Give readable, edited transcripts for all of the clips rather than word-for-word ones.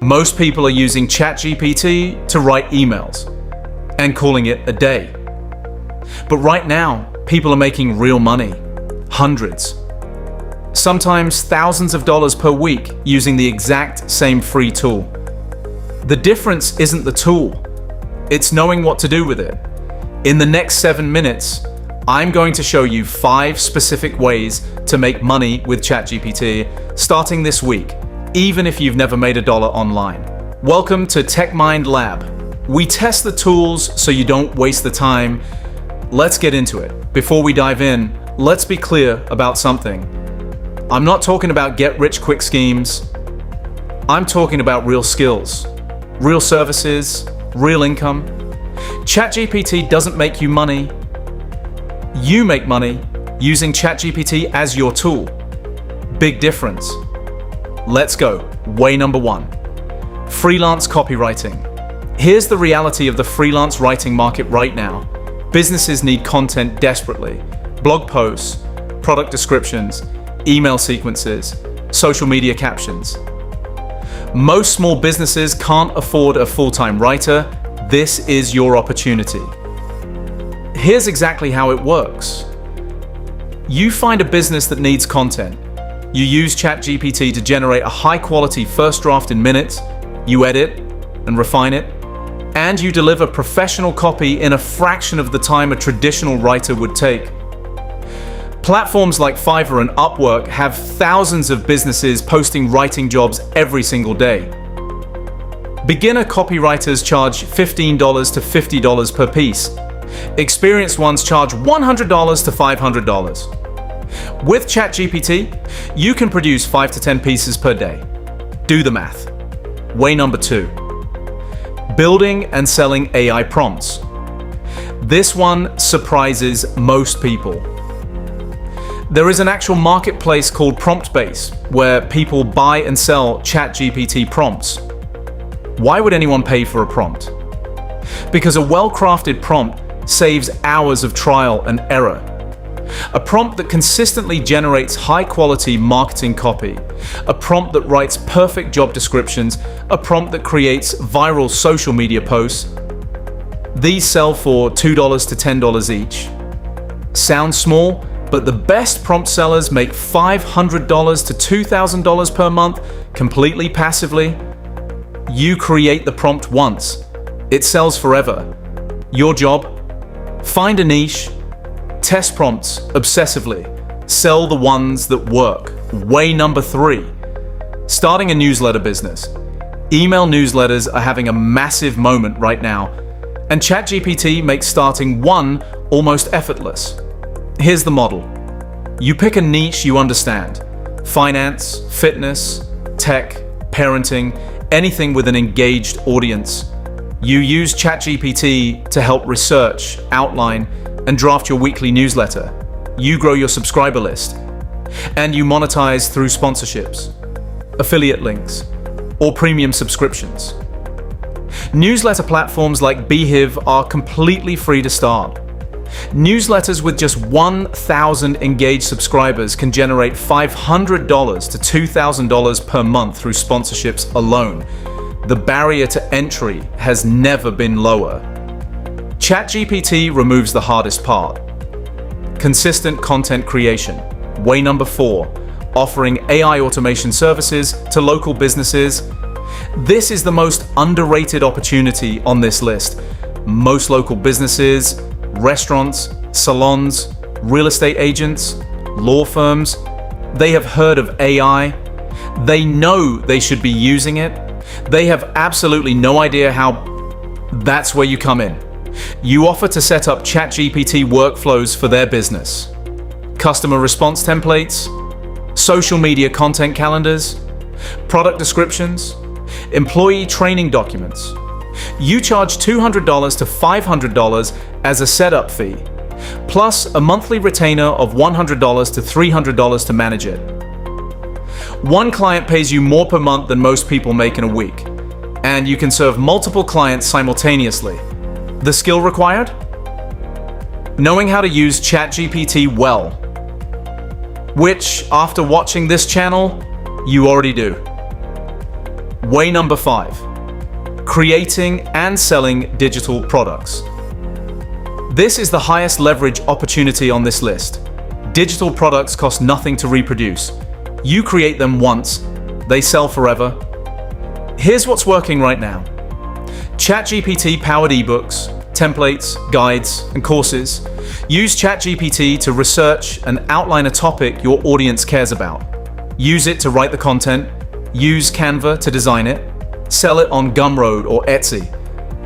Most people are using ChatGPT to write emails and calling it a day. But right now, people are making real money, hundreds, sometimes thousands of dollars per week using the exact same free tool. The difference isn't the tool, it's knowing what to do with it. In the next 7 minutes, I'm going to show you 5 specific ways to make money with ChatGPT starting this week, even if you've never made $1 online. Welcome to TechMind Lab. We test the tools so you don't waste the time. Let's get into it. Before we dive in, let's be clear about something. I'm not talking about get-rich-quick schemes. I'm talking about real skills, real services, real income. ChatGPT doesn't make you money. You make money using ChatGPT as your tool. Big difference. Let's go. Way number 1. Freelance copywriting. Here's the reality of the freelance writing market right now. Businesses need content desperately. Blog posts, product descriptions, email sequences, social media captions. Most small businesses can't afford a full-time writer. This is your opportunity. Here's exactly how it works. You find a business that needs content. You use ChatGPT to generate a high-quality first draft in minutes. You edit and refine it, and you deliver professional copy in a fraction of the time a traditional writer would take. Platforms like Fiverr and Upwork have thousands of businesses posting writing jobs every single day. Beginner copywriters charge $15 to $50 per piece. Experienced ones charge $100 to $500. With ChatGPT, you can produce 5 to 10 pieces per day. Do the math. Way number 2. Building and selling AI prompts. This one surprises most people. There is an actual marketplace called PromptBase where people buy and sell ChatGPT prompts. Why would anyone pay for a prompt? Because a well-crafted prompt saves hours of trial and error. A prompt that consistently generates high-quality marketing copy. A prompt that writes perfect job descriptions. A prompt that creates viral social media posts. These sell for $2 to $10 each. Sounds small, but the best prompt sellers make $500 to $2,000 per month completely passively. You create the prompt once. It sells forever. Your job? Find a niche, test prompts obsessively, sell the ones that work. Way number 3. Starting a newsletter business. Email newsletters are having a massive moment right now, and ChatGPT makes starting one almost effortless. Here's the model. You pick a niche you understand. Finance, fitness, tech, parenting, anything with an engaged audience. You use ChatGPT to help research, outline, and draft your weekly newsletter. You grow your subscriber list. And you monetize through sponsorships, affiliate links, or premium subscriptions. Newsletter platforms like Beehiiv are completely free to start. Newsletters with just 1,000 engaged subscribers can generate $500 to $2,000 per month through sponsorships alone. The barrier to entry has never been lower. ChatGPT removes the hardest part. Consistent content creation. Way number 4. Offering AI automation services to local businesses. This is the most underrated opportunity on this list. Most local businesses, restaurants, salons, real estate agents, law firms, they have heard of AI. They know they should be using it. They have absolutely no idea how. That's where you come in. You offer to set up ChatGPT workflows for their business. Customer response templates, social media content calendars, product descriptions, employee training documents. You charge $200 to $500 as a setup fee, plus a monthly retainer of $100 to $300 to manage it. One client pays you more per month than most people make in a week, and you can serve multiple clients simultaneously. The skill required? Knowing how to use ChatGPT well, which, after watching this channel, you already do. Way number 5, creating and selling digital products. This is the highest leverage opportunity on this list. Digital products cost nothing to reproduce. You create them once, they sell forever. Here's what's working right now. ChatGPT powered ebooks, templates, guides, and courses. Use ChatGPT to research and outline a topic your audience cares about. Use it to write the content. Use Canva to design it. Sell it on Gumroad or Etsy.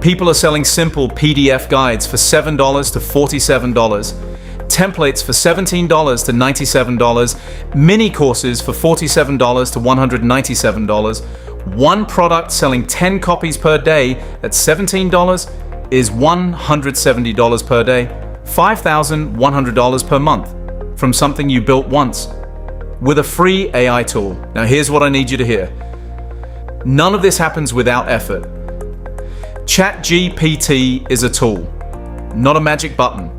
People are selling simple PDF guides for $7 to $47, templates for $17 to $97, mini courses for $47 to $197. One product selling 10 copies per day at $17 is $170 per day, $5,100 per month from something you built once with a free AI tool. Now here's what I need you to hear. None of this happens without effort. ChatGPT is a tool, not a magic button.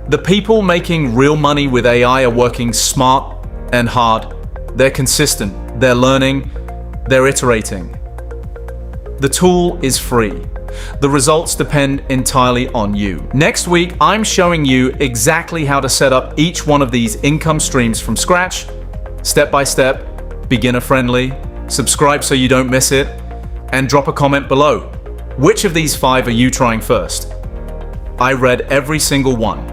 The people making real money with AI are working smart and hard. They're consistent, they're learning, they're iterating. The tool is free. The results depend entirely on you. Next week, I'm showing you exactly how to set up each one of these income streams from scratch, step by step, beginner friendly. Subscribe so you don't miss it, and drop a comment below. Which of these 5 are you trying first? I read every single one.